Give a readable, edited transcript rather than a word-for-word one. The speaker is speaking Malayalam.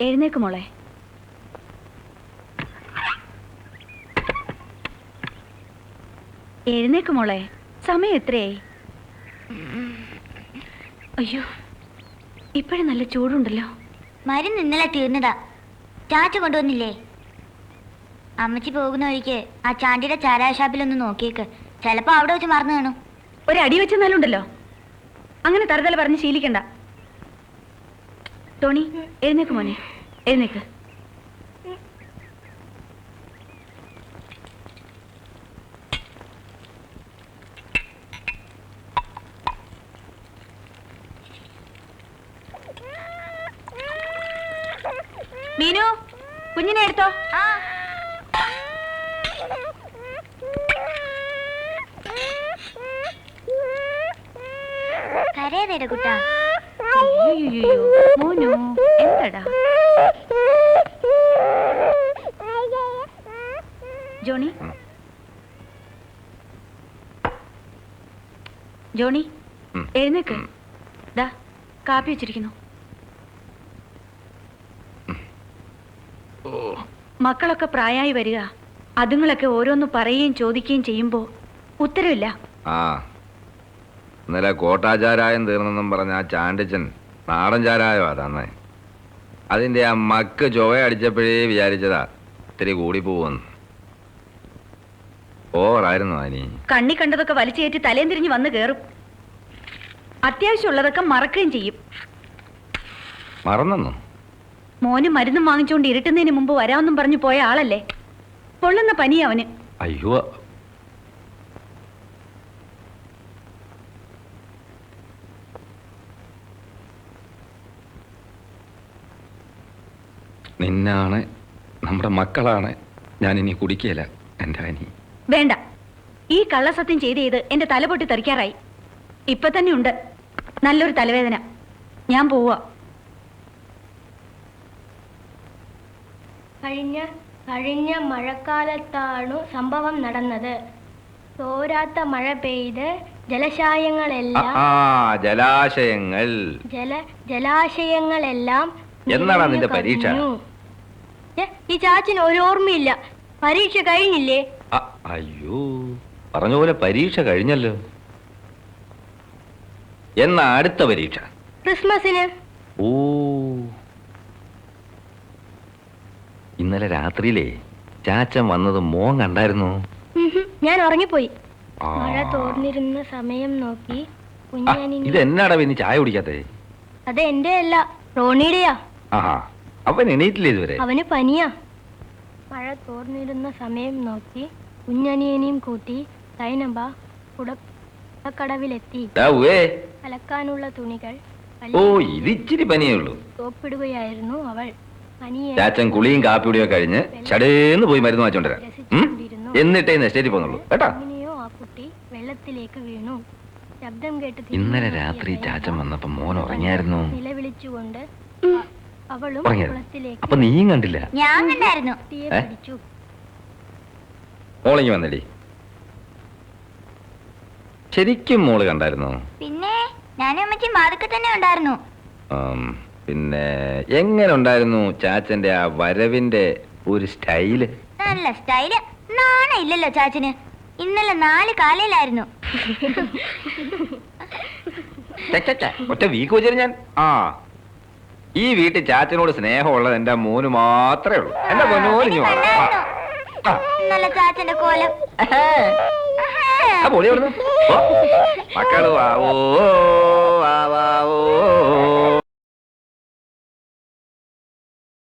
എഴുന്നേക്ക് മോളെ. എഴുന്നേക്ക് മോളെ, സമയം എത്രയായി? അയ്യോ, ഇപ്പോഴും നല്ല ചൂടുണ്ടല്ലോ. മരുന്ന് ഇന്നലെ തീർന്നതാ. ചാച്ച കൊണ്ടുവന്നില്ലേ? അമ്മച്ചി പോകുന്ന വഴിക്ക് ആ ചാണ്ടിയുടെ ചാരായ ഷാപ്പിലൊന്ന് നോക്കിയേക്ക്. ചിലപ്പോ അവിടെ വെച്ച് മറന്നു കാണും. ഒരടി വെച്ചെന്നാലുണ്ടല്ലോ. അങ്ങനെ തറുതല പറഞ്ഞ് ശീലിക്കണ്ട. ടോണി, എഴുന്നേക്ക് മോനെ, എഴുന്നേക്ക്. മീനു, കുഞ്ഞിനെ എടുത്തോ. കരയതേടെ കുട്ടാ. മോനു, എന്താടാ? ജോണി, ജോണി, എഴുന്നേക്ക്. ദാ കാപ്പി വെച്ചിരിക്കുന്നു. മക്കളൊക്കെ പ്രായമായി വരിക. അതുങ്ങളൊക്കെ ഓരോന്ന് പറയുകയും ചോദിക്കുകയും ചെയ്യുമ്പോ ഉത്തരവില്ല. ആ, ഇന്നലെ കോട്ടാചാരായം തീർന്നെന്നും പറഞ്ഞ ആ ചാണ്ടിച്ചൻ നാടൻ ചാരായോ തന്നെ. അതിന്റെ ആ മക്ക് ചൊവ അടിച്ചപ്പോഴേ വിചാരിച്ചതാ ഇത്തിരി കൂടി പോവെന്ന്. ഓവറായിരുന്നു അനി. കണ്ണി കണ്ടതൊക്കെ വലിച്ചേറ്റി തലേം തിരിഞ്ഞ് വന്ന് കേറും. അത്യാവശ്യമുള്ളതൊക്കെ മറക്കുകയും ചെയ്യും. മറന്നു? മോന് മരുന്നും വാങ്ങിച്ചുകൊണ്ട് ഇരുട്ടുന്നതിന് മുമ്പ് വരാമെന്നും പറഞ്ഞു പോയ ആളല്ലേ. പൊള്ളുന്ന പനി അവന്. അയ്യോ, നിന്നാണ്, നമ്മുടെ മക്കളാണ് ഞാൻ ഇനി കുടിക്കല. എൻ്റെ അനി വേണ്ട. ഈ കള്ളസത്യം ചെയ്ത് എന്റെ തല പൊട്ടി തെറിക്കാറായി. ഇപ്പൊ തന്നെ ഉണ്ട് നല്ലൊരു തലവേദന. ഞാൻ പോവാ. കഴിഞ്ഞ മഴക്കാലത്താണ് സംഭവം നടന്നത്. തോരാത്ത മഴ പെയ്ത് ജലാശയങ്ങളെല്ലാം എന്നാണ് നിന്റെ പരീക്ഷ? ഈ ചാച്ചന് ഒരു ഓർമ്മയില്ല. പരീക്ഷ കഴിഞ്ഞില്ലേ? അയ്യോ, പറഞ്ഞ പോലെ പരീക്ഷ കഴിഞ്ഞല്ലോ. എന്നാ അടുത്ത പരീക്ഷ? ക്രിസ്മസിന്. ഓ, ഇന്നലെ രാത്രിയിലേ ചാച്ചൻ വന്നത് മോൻ കണ്ടായിരുന്നു? ഞാൻ ഉറങ്ങിപ്പോയി. മഴ തോർന്നിരുന്ന സമയം നോക്കി ഇതെന്നാടാ പിന്നെ ചായ കുടിക്കാത്തേ? അത് എന്റെ അല്ല, റോണിയുടെയാ. ആഹാ, അവൻ എണീറ്റില്ലേ ഇതുവരെ? അവന് പനിയാ. മഴ തോർന്നിരുന്ന സമയം നോക്കി കുഞ്ഞനിയനെയും കൂട്ടി സൈനബ കുടക്കടവിലെത്തി. അലക്കാനുള്ള തുണികൾ ഇതിച്ചിരി പനിയേ ഉള്ളൂ. സോപ്പിടുകയായിരുന്നു അവൾ. ചാച്ചൻ കുളിയും കാപ്പിയുടെയോ കഴിഞ്ഞ് ചടേന്ന് പോയി മരുന്ന് വാങ്ങിച്ചോണ്ടരാ. എന്നിട്ടേ സ്റ്റേജിൽ പോകുന്നുള്ളൂ കേട്ടാ. ആ കുട്ടി വെള്ളത്തിലേക്ക് വീണു. ശബ്ദം കേട്ട് ഇന്നലെ രാത്രി ചാച്ചൻ വന്നപ്പോ മോൻ ഉറങ്ങിയായിരുന്നു. നിലവിളിച്ചുകൊണ്ട് അവളും കുളത്തിലേക്ക്. അപ്പൊ നീയും കണ്ടില്ല? ഞാൻ കണ്ടായിരുന്നു. മോളിങ്ങി വന്നടി. ശരിക്കും മോള് കണ്ടായിരുന്നു? പിന്നെ ഞാനും അമ്മച്ചിയും വാതിൽക്കൽ തന്നെ ഉണ്ടായിരുന്നു. പിന്നെ എങ്ങനെ ഉണ്ടായിരുന്നു ചാച്ചന്റെ ആ വരവിന്റെ ഒരു സ്റ്റൈല്? നല്ല സ്റ്റൈല്. നാണ ഇല്ലല്ലോ ചാച്ചന്. ഇന്നലെ 4 കാലയിലായിരുന്നു. ഒറ്റ വീക്ക് വെച്ചാൽ ഞാൻ ഈ വീട്ടിൽ ചാച്ചനോട് സ്നേഹമുള്ളത് എന്റെ മോന് മാത്രമേ ഉള്ളൂ. എന്റെ പൊന്നോലിഞ്ഞു നല്ല ചാച്ചന്റെ കോലം. മക്കള് വാവോ വാവോ